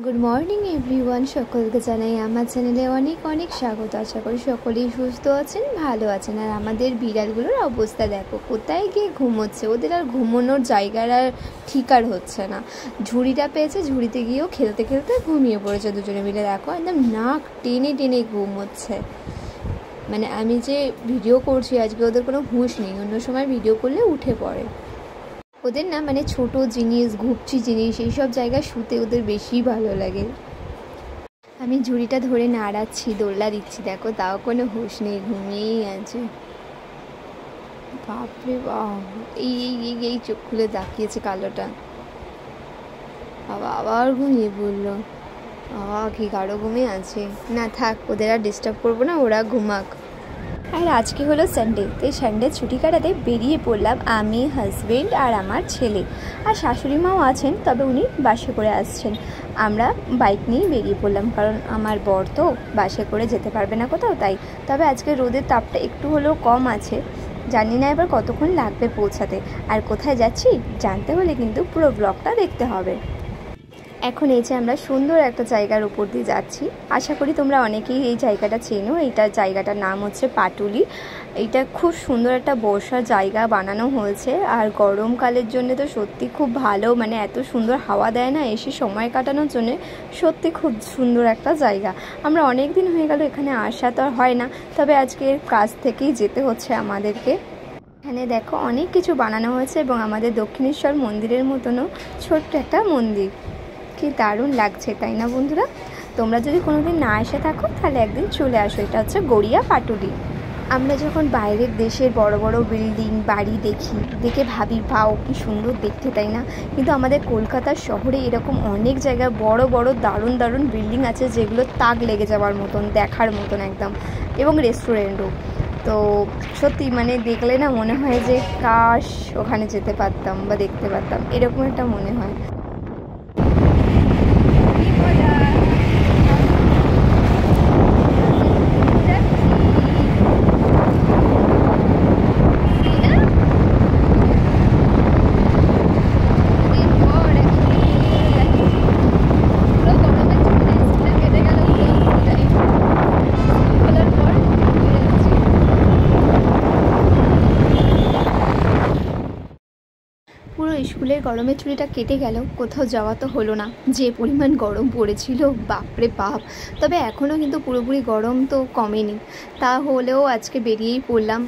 Good morning everyone, সকলকে জানাই আমার চ্যানেলে অনেক অনেক স্বাগত। আশা করি সকলেই সুস্থ আছেন, ভালো আছেন। আর আমাদের বিড়ালগুলোর অবস্থা দেখো, কোথায় গিয়ে ঘুমোচ্ছে। ওদের আর ঘুমোনোর জায়গার আর ঠিক আর হচ্ছে না। ঝুড়িটা পেয়েছে, ঝুড়িতে গিয়েও খেলতে খেলতে ঘুমিয়ে পড়েছে দুজনে মিলে। দেখো একদম নাক টেনে টেনে ঘুমোচ্ছে। মানে আমি যে ভিডিও করছি আজকে, ওদের কোনো হুঁশ নেই। অন্য সময় ভিডিও করলে উঠে পড়ে। ওদের না মানে ছোট জিনিস, ঘুপচি জিনিস, এইসব জায়গায় শুতে ওদের বেশি ভালো লাগে। আমি ঝুড়িটা ধরে নাড়াচ্ছি, দোল্লা দিচ্ছি, দেখো তাও কোনো হুঁশ নেই, ঘুমিয়েই আছে। বাপরে বাপ, এই এই এই এই চোখ খুলে তাকিয়েছে কালোটা। আবার ঘুমিয়ে পড়লো। কি গাঢ় ঘুমিয়ে আছে। না থাক, ওদের আর ডিস্টার্ব করবো না, ওরা ঘুমাক। আর আজকে হলো সানডে, তাই সানডে ছুটি কাটাতে বেরিয়ে পড়লাম আমি, হাজব্যান্ড আর আমার ছেলে। আর শাশুড়ি মাও আছেন, তবে উনি বাসে করে আসছেন। আমরা বাইক নিয়েই বেরিয়ে পড়লাম, কারণ আমার বর তো বাসে করে যেতে পারবে না কোথাও, তাই। তবে আজকে রোদের তাপটা একটু হলেও কম আছে। জানি না এবার কতক্ষণ লাগবে পৌঁছাতে। আর কোথায় যাচ্ছি জানতে হলে কিন্তু পুরো ব্লগটা দেখতে হবে। এখন এই যে আমরা সুন্দর একটা জায়গার উপর দিয়ে যাচ্ছি। আশা করি তোমরা অনেকেই এই জায়গাটা চেনো। জায়গাটার নাম হচ্ছে পাটুলি। এইটা খুব সুন্দর একটা বসার জায়গা বানানো হয়েছে। আর গরমকালের জন্য তো সত্যি খুব ভালো, মানে এত সুন্দর হাওয়া দেয় না, এসে সময় কাটানোর জন্য সত্যি খুব সুন্দর একটা জায়গা। আমরা অনেক দিন হয়ে গেল এখানে আসা তো আর হয় না, তবে আজকে কাজ থেকেই যেতে হচ্ছে আমাদেরকে। এখানে দেখো অনেক কিছু বানানো হয়েছে, এবং আমাদের দক্ষিণেশ্বর মন্দিরের মতনও ছোট্ট একটা মন্দির। কি দারুণ লাগছে, তাই না বন্ধুরা? তোমরা যদি কোনোদিন না এসে থাকো তাহলে একদিন চলে আসো। এটা হচ্ছে গড়িয়া পাটুলি। আমরা যখন বাইরের দেশের বড় বড় বিল্ডিং বাড়ি দেখে ভাবি বাও কি সুন্দর দেখতে, তাই না? কিন্তু আমাদের কলকাতার শহরে এরকম অনেক জায়গায় বড় বড় দারুণ দারুণ বিল্ডিং আছে, যেগুলো তাক লেগে যাওয়ার মতন, দেখার মতন একদম, এবং রেস্টুরেন্টও। তো সত্যি মানে দেখলে না মনে হয় যে কাশ ওখানে যেতে পারতাম বা দেখতে পারতাম, এরকম একটা মনে হয়। পুরো স্কুলের গরমের ছুটিটা কেটে গেল, কোথাও যাওয়া তো হলো না। যে পরিমাণ গরম পড়েছিল, বাপরে বাপ। তবে এখনও কিন্তু পুরোপুরি গরম তো কমেনি। তা হলেও আজকে বেরিয়েই পড়লাম।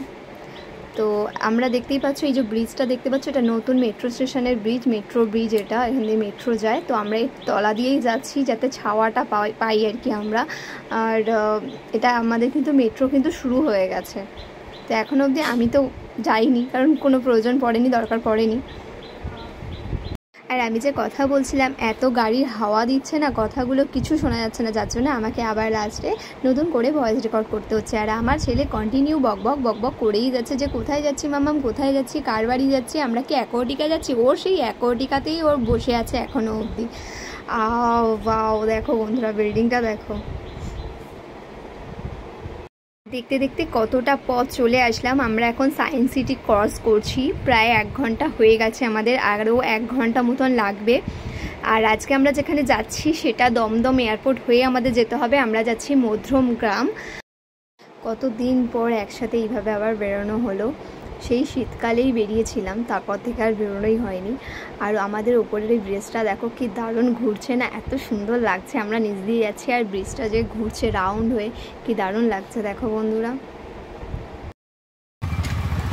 তো আমরা দেখতেই পাচ্ছ, এই যে ব্রিজটা দেখতে পাচ্ছ, এটা নতুন মেট্রো স্টেশনের ব্রিজ, মেট্রো ব্রিজ এটা। এখান দিয়ে মেট্রো যায়, তো আমরা এই তলা দিয়েই যাচ্ছি যাতে ছাওয়াটা পাই আর কি আমরা। আর এটা আমাদের কিন্তু মেট্রো কিন্তু শুরু হয়ে গেছে। তো এখন অবধি আমি তো যাইনি, কারণ কোনো প্রয়োজন পড়েনি, দরকার পড়েনি। আর আমি যে কথা বলছিলাম, এত গাড়ির হাওয়া দিচ্ছে না, কথাগুলো কিছু শোনা যাচ্ছে না, যার জন্য আমাকে আবার লাস্টে নতুন করে ভয়েস রেকর্ড করতে হচ্ছে। আর আমার ছেলে কন্টিনিউ বকবক বকবক করেই যাচ্ছে যে কোথায় যাচ্ছি মাম্মাম, কোথায় যাচ্ছি, কার বাড়ি যাচ্ছি, আমরা কি অ্যাকোয়াটিকা যাচ্ছি। ওর সেই অ্যাকোয়াটিকাতেই ওর বসে আছে এখনও অবধি। বাও, দেখো বন্ধুরা বিল্ডিংটা দেখো। দেখতে দেখতে কতটা পথ চলে আসলাম। আমরা এখন সায়েন্স সিটি ক্রস করছি, প্রায় 1 ঘন্টা হয়ে গেছে আমাদের, আরও 1 ঘন্টা মতন লাগবে। আর আজকে আমরা যেখানে যাচ্ছি সেটা দমদম এয়ারপোর্ট হয়ে আমাদের যেতে হবে। আমরা যাচ্ছি মধ্যম গ্রাম। কতদিন পর একসাথে এইভাবে আবার বেরোনো হলো। সেই শীতকালেই বেরিয়েছিলাম, তারপর থেকে আর বেরোনোই হয়নি। আর আমাদের উপরের এই ব্রিজটা দেখো কি দারুণ ঘুরছে না, এত সুন্দর লাগছে। আমরা নিচ দিয়ে যাচ্ছি আর ব্রিজটা যে ঘুরছে রাউন্ড হয়ে, কি দারুণ লাগছে দেখো বন্ধুরা।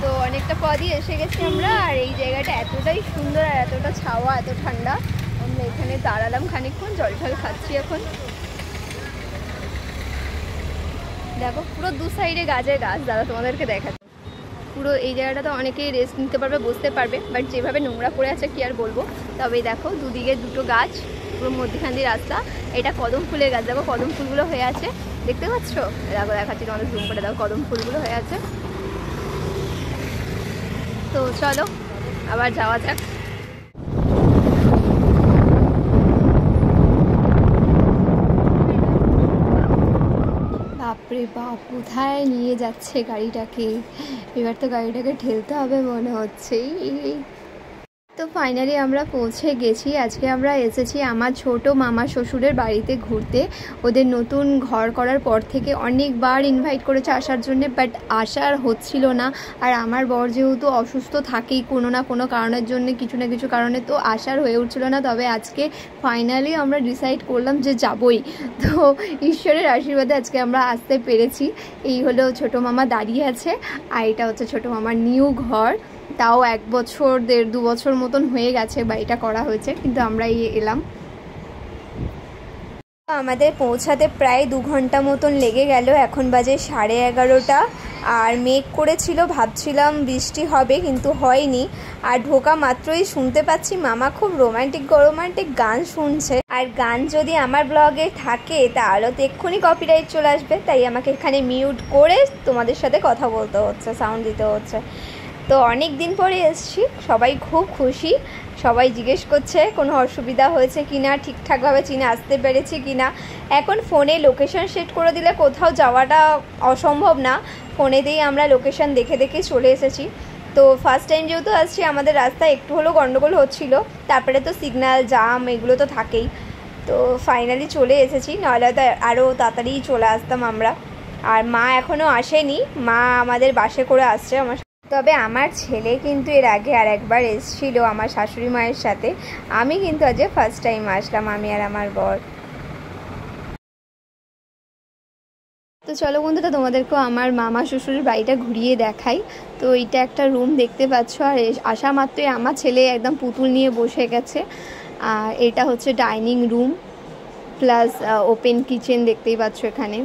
তো অনেকটা পথই এসে গেছি আমরা। আর এই জায়গাটা এতটাই সুন্দর, আর এতটা ছাওয়া, এত ঠান্ডা। আমরা এখানে দাঁড়ালাম খানিকক্ষণ, জল ঠল খাচ্ছি এখন। দেখো পুরো দু সাইডে গাছের গাছ, দাদা তোমাদেরকে দেখাচ্ছি। পুরো এই জায়গাটাতে অনেকেই রেস্ট নিতে পারবে, বসতে পারবে, বাট যেভাবে নোংরা পড়ে আছে কি আর বলবো। তবে দেখো দুদিকে দুটো গাছ, পুরো মধ্যখান দিয়ে রাস্তা। এটা কদম ফুলের গাছ, দেখো কদম ফুলগুলো হয়ে আছে, দেখতে পাচ্ছ? দেখো দেখাচ্ছি তোমাদের জুম করে, দেখো কদম ফুলগুলো হয়ে আছে। তো চলো আবার যাওয়া যাক। বাপরে বাপ, কোথায় নিয়ে যাচ্ছে গাড়িটাকে। এবার তো গাড়িটাকে ঠেলতে হবে মনে হচ্ছে। তো ফাইনালি আমরা পৌঁছে গেছি। আজকে আমরা এসেছি আমার ছোট মামা শ্বশুরের বাড়িতে ঘুরতে। ওদের নতুন ঘর করার পর থেকে অনেকবার ইনভাইট করেছে আসার জন্য, বাট আসার হচ্ছিল না। আর আমার বর যেহেতু অসুস্থ থাকেই কোনো না কোনো কারণের জন্য, কিছু না কিছু কারণে, তো আসার হয়ে উঠছিল না। তবে আজকে ফাইনালি আমরা ডিসাইড করলাম যে যাবই। তো ঈশ্বরের আশীর্বাদে আজকে আমরা আসতে পেরেছি। এই হলো ছোট মামা দাঁড়িয়ে আছে, আর এটা হচ্ছে ছোট মামার নিউ ঘর। তাও 1 বছর 1.5-2 বছর মতন হয়ে গেছে বাড়িটা করা হয়েছে, কিন্তু আমরা এলাম। আমাদের পৌঁছাতে প্রায় 2 ঘন্টা মতন লেগে গেল। এখন বাজে 11:30, আর মেঘ করেছিল, ভাবছিলাম বৃষ্টি হবে কিন্তু হয়নি। আর ঢোকা মাত্রই শুনতে পাচ্ছি মামা খুব রোমান্টিক গান শুনছে। আর গান যদি আমার ব্লগে থাকে তাহলে তো এক্ষুনি কপিরাইট চলে আসবে, তাই আমাকে এখানে মিউট করে তোমাদের সাথে কথা বলতে হচ্ছে, সাউন্ড দিতে হচ্ছে। তো অনেক দিন পরে এসেছি, সবাই খুব খুশি। সবাই জিজ্ঞেস করছে কোনো অসুবিধা হয়েছে কি না, ঠিকঠাকভাবে চিনে আসতে পেরেছি কি না। এখন ফোনে লোকেশন সেট করে দিলে কোথাও যাওয়াটা অসম্ভব না, ফোনেতেই আমরা লোকেশন দেখে দেখে চলে এসেছি। তো ফার্স্ট টাইম যেহেতু আসছি, আমাদের রাস্তায় একটু হলেও গন্ডগোল হচ্ছিল, তারপরে তো সিগন্যাল জাম এগুলো তো থাকেই। তো ফাইনালি চলে এসেছি, নাহলে তো আরও তাড়াতাড়ি চলে আসতাম আমরা। আর মা এখনও আসেনি, মা আমাদের বাসে করে আসছে আমার। তবে আমার ছেলে কিন্তু এর আগে আর একবার এসেছিল আমার শাশুড়ি মায়ের সাথে। আমি কিন্তু আজ ফার্স্ট টাইম আসলাম, আমি আর আমার বর। তো চলো বন্ধুরা, তোমাদেরকেও আমার মামা শ্বশুরের বাড়িটা ঘুরিয়ে দেখাই। তো এইটা একটা রুম দেখতে পাচ্ছ, আর আসা মাত্রই আমার ছেলে একদম পুতুল নিয়ে বসে গেছে। আর এটা হচ্ছে dining room plus open kitchen, দেখতেই পাচ্ছ এখানে।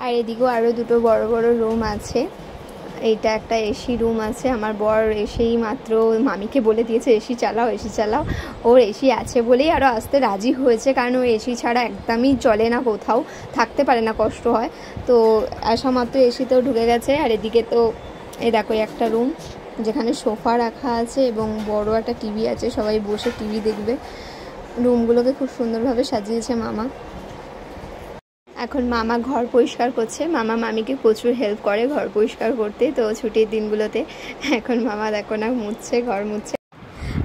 আর এদিকেও আরও 2টো বড় বড় রুম আছে। এইটা একটা এসি রুম আছে। আমার বর এসেই মাত্র মামিকে বলে দিয়েছে এসি চালাও, এসি চালাও। ওর এসি আছে বলেই আরও আসতে রাজি হয়েছে, কারণ ও এসি ছাড়া একদমই চলে না, কোথাও থাকতে পারে না, কষ্ট হয়। তো আসা মাত্র এসিতেও ঢুকে গেছে। আর এদিকে তো এই দেখো একটা রুম যেখানে সোফা রাখা আছে এবং বড় একটা টিভি আছে, সবাই বসে টিভি দেখবে। রুমগুলোকে খুব সুন্দরভাবে সাজিয়েছে মামা। এখন মামা ঘর পরিষ্কার করছে। মামা মামিকে প্রচুর হেল্প করে ঘর পরিষ্কার করতে, তো ছুটির দিনগুলোতে। এখন মামা দেখো না মুছছে, ঘর মুছছে।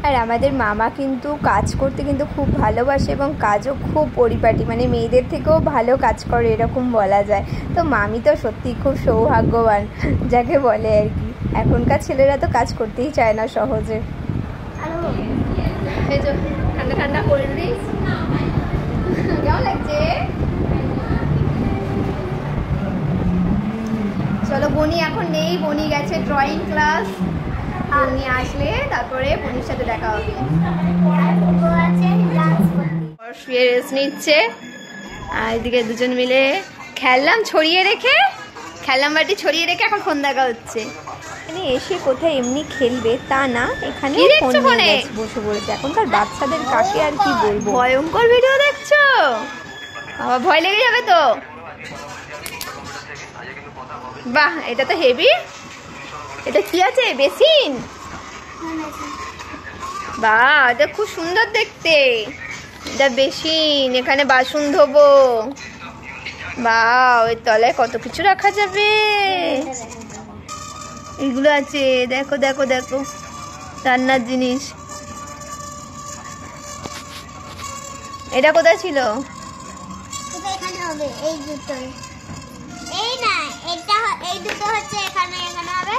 আর আমাদের মামা কিন্তু কাজ করতে কিন্তু খুব ভালোবাসে এবং কাজও খুব পরিপাটি, মানে মেয়েদের থেকেও ভালো কাজ করে এরকম বলা যায়। তো মামি তো সত্যিই খুব সৌভাগ্যবান যাকে বলে আর কি। এখনকার ছেলেরা তো কাজ করতেই চায় না সহজে। ঠান্ডা ঠান্ডা কোল্ড ড্রিঙ্কস কেমন লাগছে? চলো, বনি এখন নেই, বনি গেছে ড্রয়িং ক্লাস। বনি আসলে তারপরে বনির সাথে দেখা হবে। শুয়ে রেস্ট নিচ্ছে, আর এদিকে দুজন মিলে খেললাম খেললাম বাটি ছড়িয়ে রেখে এখন ফোন দেখা হচ্ছে। মানে এসে কোথায় এমনি খেলবে তা না, এখানে বসে পড়েছে। এখনকার বাচ্চাদের কাকে আর কি বলবো, ভয়ঙ্কর ভিডিও দেখছো, আবার ভয় লেগে যাবে তো। বাহ, এটা তো হেভি। এটা কি আছে, বেসিন? বাহ, এটা খুব সুন্দর দেখতে। এটা বেসিন, এখানে বাসন ধোবো। বাহ, এর তলায় কত কিছু রাখা যাবে। এগুলো আছে, দেখো দেখো দেখো, রান্নার জিনিস। এটা কোথায় ছিল? এই দুটোই, এই না, এটা এই দুটো হচ্ছে এখানে, এখানে হবে।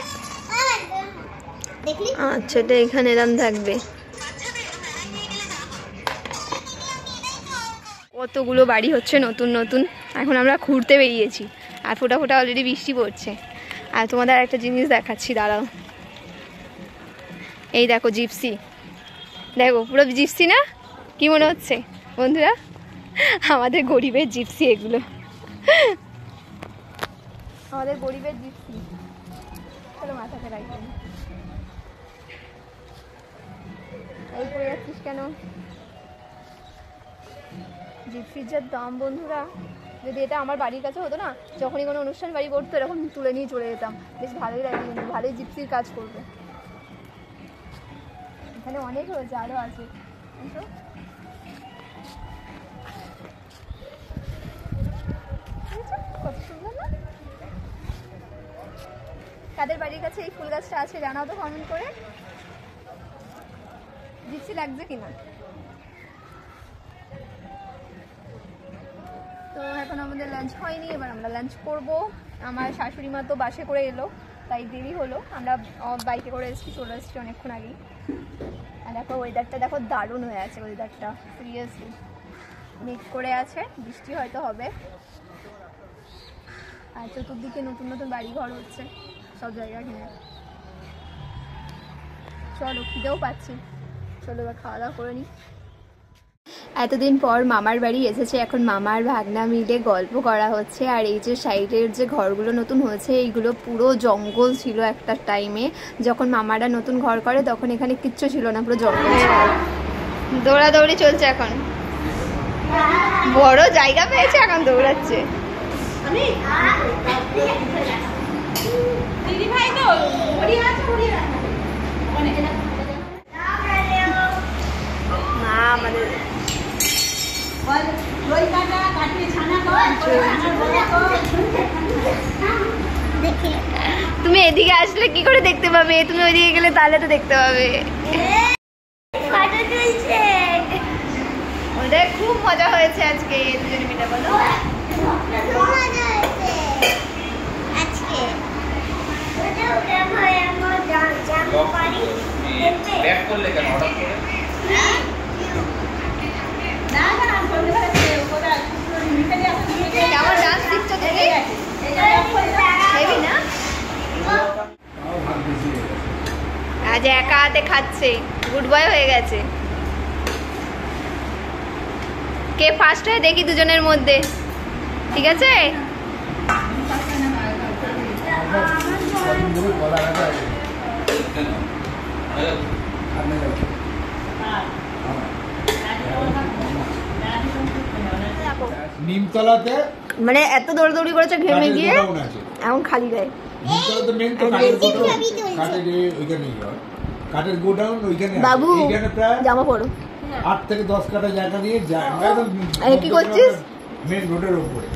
দেখলি? আচ্ছা, এটা এখানে এরকম থাকবে। কতগুলো বাড়ি হচ্ছে নতুন নতুন। এখন আমরা ঘুরতে বেরিয়েছি, আর ফোটা ফোটা অলরেডি বৃষ্টি পড়ছে। আর তোমাদের একটা জিনিস দেখাচ্ছি, দাঁড়াও। এই দেখো জিপসি, দেখো পুরো জিপসি না? কি মনে হচ্ছে বন্ধুরা? আমাদের গরিবের জিপসি এগুলো, আমাদের গরিবের জিপসি। চলো মাথাতে রাখি। এই পড়ে যাচ্ছিস কেন? জিপসির যা দাম বন্ধুরা, যদি এটা আমার বাড়ির কাছে হতো না, যখনই কোনো অনুষ্ঠান বাড়ি পড়তো এরকম তুলে নিয়ে চলে যেতাম। বেশ ভালোই লাগে, কিন্তু ভালোই জিপসির কাজ করবে। এখানে অনেক হয়েছে, আরও আছে। কত সুন্দর না? কাদের বাড়ির কাছে এই ফুল গাছটা আছে জানাও তো কমেন্ট করে। দিচ্ছি লাগছে কিনা। তো এখন আমাদের লাঞ্চ হয়নি, এবার আমরা লাঞ্চ করব। আমার শাশুড়ি মা তো বাসে করে এলো, তাই দেরি হলো। আমরা বাইকে করে এসেছি, চলে এসেছি অনেকক্ষণ আগেই। আর দেখো ওয়েদারটা দেখো, দারুণ হয়ে আছে ওয়েদারটা, সিরিয়াসলি। মেঘ করে আছে, বৃষ্টি হয়তো হবে। আর চতুর্দিকে নতুন নতুন বাড়ি ঘর হচ্ছে সব জায়গা কিনে। চলো, খিদেও পাচ্ছি, চলো এবার খাওয়া দাওয়া করে নিই। এতদিন পর মামার বাড়ি এসেছে, এখন মামার ভাগনা মিলে গল্প করা হচ্ছে। আর এই যে সাইডের যে ঘরগুলো নতুন হয়েছে, এইগুলো পুরো জঙ্গল ছিল একটা টাইমে। যখন মামারা নতুন ঘর করে তখন এখানে কিচ্ছু ছিল না, পুরো জঙ্গল ছিল। দৌড়াদৌড়ি চলছে এখন, বড় জায়গা পেয়েছে এখন দৌড়াচ্ছে। মা আমাদের তুমি এদিকে আসলে কি করে দেখতে পাবে, তুমি ওইদিকে গেলে তাহলে তো দেখতে পাবে। ওদের খুব মজা হয়েছে আজকে, দুজনে মিলে বলো। কেমন ডান্স শিখছো তুমি? হেবি না? আজ একা হাতে খাচ্ছে, গুড বয় হয়ে গেছে। কে ফার্স্ট হয় দেখি দুজনের মধ্যে, ঠিক আছে? নিমতলাতে মানে এত দৌড়দৌড়ি করেছে ঘেমে গিয়ে, এখন খালি গায়ে। বাবু জামা পড়ো। 8 থেকে 10 কাঠা জায়গা নিয়ে কি করছিস? মেন রোডের উপরে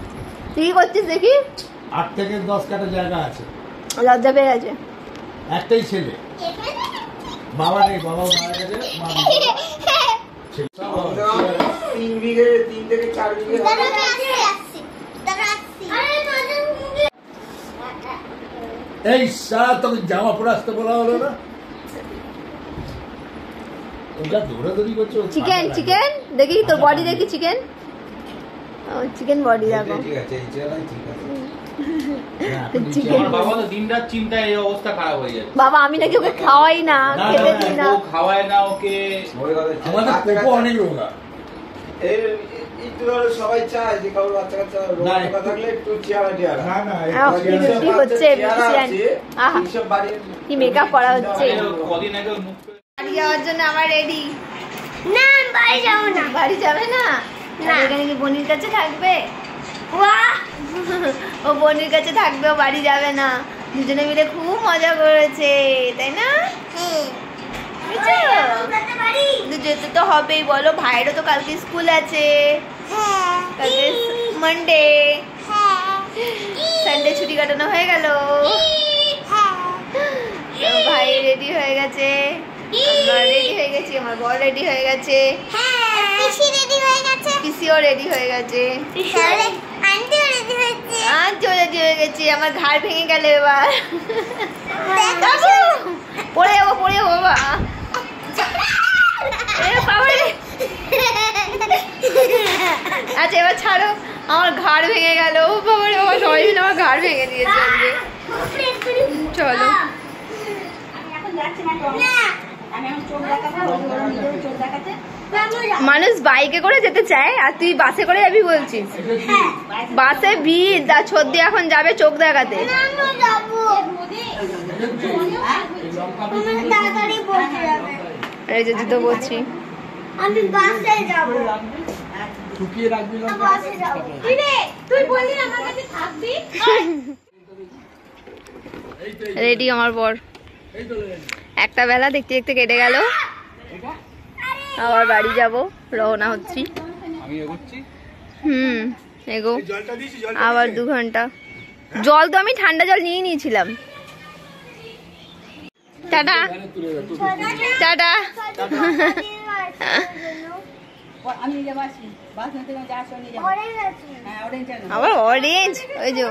কি করছিস দেখি? 8 থেকে 10 কাঠা জায়গা আছে। লজ্জা পেয়ে গেছে। একটাই ছেলে, বাবা নেই, বাবা মারা গেছে। 3 বিঘে 3 থেকে 4 বিঘে। এই সারা তোকে জামা পরে আসতে বলা হলো না? ওটা দৌড়াদৌড়ি করছো। চিকেন চিকেন দেখি তোর বডি দেখি, চিকেন চিকেন বডি দেখো। ঠিক আছে, এই চেহারাই ঠিক আছে। বাবা তো দিনরাত চিন্তায় এই অবস্থা খারাপ হয়ে যায়। বাবা আমি নাকি ওকে খাওয়াই না, খেতে দিই না। ও খাওয়ায় না ওকে। আমাদের কোপো অনেক রোগা। সবাই চায় যে কারোর বাচ্চা কাচ্চা রোগা থাকলে একটু চেহারা টিয়ারা। না না, কি হচ্ছে? কি মেকআপ করা হচ্ছে? কদিন আগে বাড়ি যাওয়ার জন্য আমার রেডি। না বাড়ি যাবো না। বাড়ি যাবে না? এখানে কি বোনির কাছে থাকবে? ও বোনির কাছে থাকবে, ও বাড়ি যাবে না। দুজনে মিলে খুব মজা করেছে, তাই না? যেতে তো হবেই, বলো। ভাইয়েরও তো কালকে স্কুল আছে, কালকে মানডে, সানডে ছুটি কাটানো হয়ে গেল। ভাই রেডি হয়ে গেছে, আমরা রেডি হয়ে গেছি, আমার বর রেডি হয়ে গেছে, পিসিও রেডি হয়ে গেছে, আন্টিও রেডি হয়ে গেছে। আমার ঘাড় ভেঙে গেল এবার, পড়ে যাবো পড়ে যাবো বাবা। আচ্ছা এবার ছাড়ো, আমার ঘাড় ভেঙে গেল। বাবা রে বাবা, সবাই মিলে আমার ঘাড় ভেঙে দিয়েছে আজকে। চলো মানুষ বাইকে করে যেতে চায় আর তুই বাসে করে যাবি বলছিস? বাসে ভিড়, সর্দি এখন যাবে চোখ দেখাতে। এই যে জুতো বলছি, আমি বাসে যাব। টুকিয়ে রাখবি না? বাসে যাব। কি রে তুই বললি আমার কাছে থাকবি? রেডি আমার বর। একটা বেলা দেখতে দেখতে কেটে গেল, আবার বাড়ি যাব, রওনা হচ্ছি। এগো আবার 2 ঘন্টা। জল তো আমি ঠান্ডা জল নিয়ে নিয়েছিলাম, টাটা টাটা। আবার অরেঞ্জ ওই যে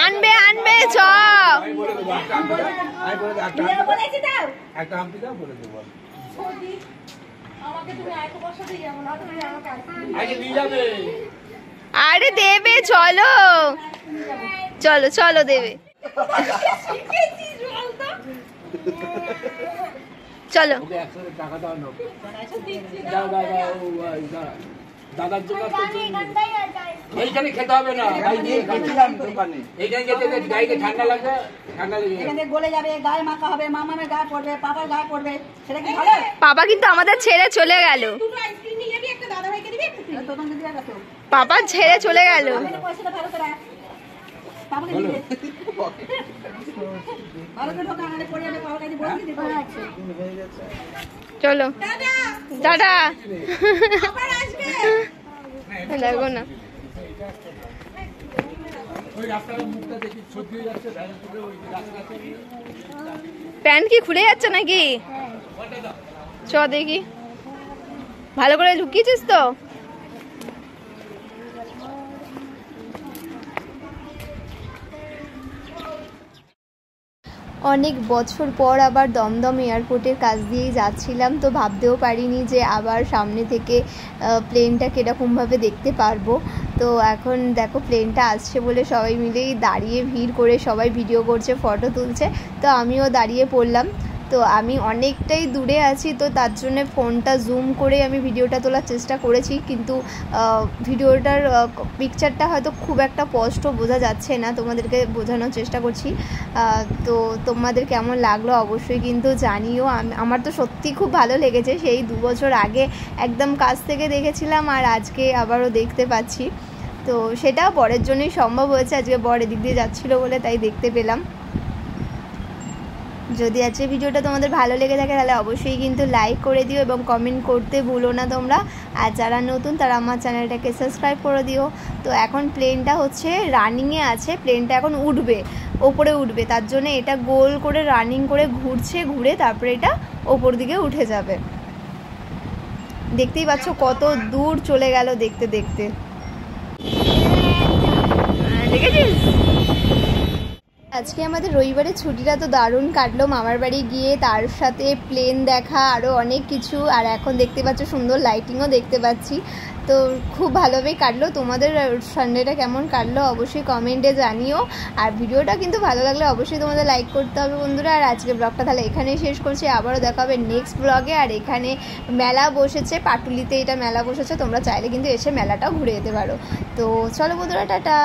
আনবে আনবে চ একটা আম পিঠা বলে দেবো আরে দেবে চলো চলো চলো দেবে চলো টাকা দাও দাদার জন্য এইখানে খেতে হবে না এইখানে খেতে গাইকে ঠান্ডা লাগবে ঠান্ডা লেগে গলে যাবে গায়ে মাখা হবে মামামের গায়ে পড়বে পাপার গায়ে পড়বে সেটা কি ভালো? পাপা কিন্তু আমাদের ছেড়ে চলে গেল পাপা ছেড়ে চলে গেল পয়সাটা ফেরত রাখ পাপাকে দিবে ভালো করে ঢোকা আরে পড়ে যাবে পাপার কাছে বলে দিতে আছে চলো টাটা লাগো না ওই রাস্তার মুখটা দেখি ছবি হয়ে যাচ্ছে ওই রাস্তাতে প্যান্ট কি খুলে যাচ্ছে নাকি চ দেখি ভালো করে ঢুকিয়েছিস তো অনেক বছর পর আবার দমদম এয়ারপোর্টের কাছ দিয়েই যাচ্ছিলাম তো ভাবতেও পারিনি যে আবার সামনে থেকে প্লেনটা কীরকমভাবে দেখতে পারবো তো এখন দেখো প্লেনটা আসছে বলে সবাই মিলেই দাঁড়িয়ে ভিড় করে সবাই ভিডিও করছে ফটো তুলছে তো আমিও দাঁড়িয়ে পড়লাম তো আমি অনেকটাই দূরে আছি তো তার জন্য ফোনটা জুম করে আমি ভিডিওটা তোলার চেষ্টা করেছি কিন্তু ভিডিওটার পিকচারটা হয়তো খুব একটা স্পষ্ট বোঝা যাচ্ছে না তোমাদেরকে বোঝানোর চেষ্টা করছি তো তোমাদের কেমন লাগলো অবশ্যই কিন্তু জানিও আমার তো সত্যি খুব ভালো লেগেছে সেই 2 বছর আগে একদম কাছ থেকে দেখেছিলাম আর আজকে আবারও দেখতে পাচ্ছি তো সেটা বরের জন্যই সম্ভব হয়েছে আজকে বর এদিক দিয়ে যাচ্ছিলো বলে তাই দেখতে পেলাম যদি আজকে ভিডিওটা তোমাদের ভালো লেগে থাকে তাহলে অবশ্যই কিন্তু লাইক করে দিও এবং কমেন্ট করতে ভুলো না তোমরা আর যারা নতুন তারা আমার চ্যানেলটাকে সাবস্ক্রাইব করে দিও তো এখন প্লেনটা হচ্ছে রানিংয়ে আছে প্লেনটা এখন উঠবে ওপরে উঠবে তার জন্য এটা গোল করে রানিং করে ঘুরছে ঘুরে তারপরে এটা ওপর দিকে উঠে যাবে দেখতেই পাচ্ছ কত দূর চলে গেল দেখতে দেখতে দেখেছিস আজকে আমাদের রবিবারের ছুটিটা তো দারুণ কাটলো মামার বাড়ি গিয়ে তার সাথে প্লেন দেখা আরও অনেক কিছু আর এখন দেখতে পাচ্ছ সুন্দর লাইটিংও দেখতে পাচ্ছি তো খুব ভালোভাবেই কাটলো তোমাদের সানডেটা কেমন কাটলো অবশ্যই কমেন্টে জানিও আর ভিডিওটা কিন্তু ভালো লাগলে অবশ্যই তোমাদের লাইক করতে হবে বন্ধুরা আর আজকে ব্লগটা তাহলে এখানেই শেষ করছি আবারও দেখা হবে নেক্সট ব্লগে আর এখানে মেলা বসেছে পাটুলিতে এটা মেলা বসেছে তোমরা চাইলে কিন্তু এসে মেলাটাও ঘুরে যেতে পারো তো চলো বন্ধুরা টাটা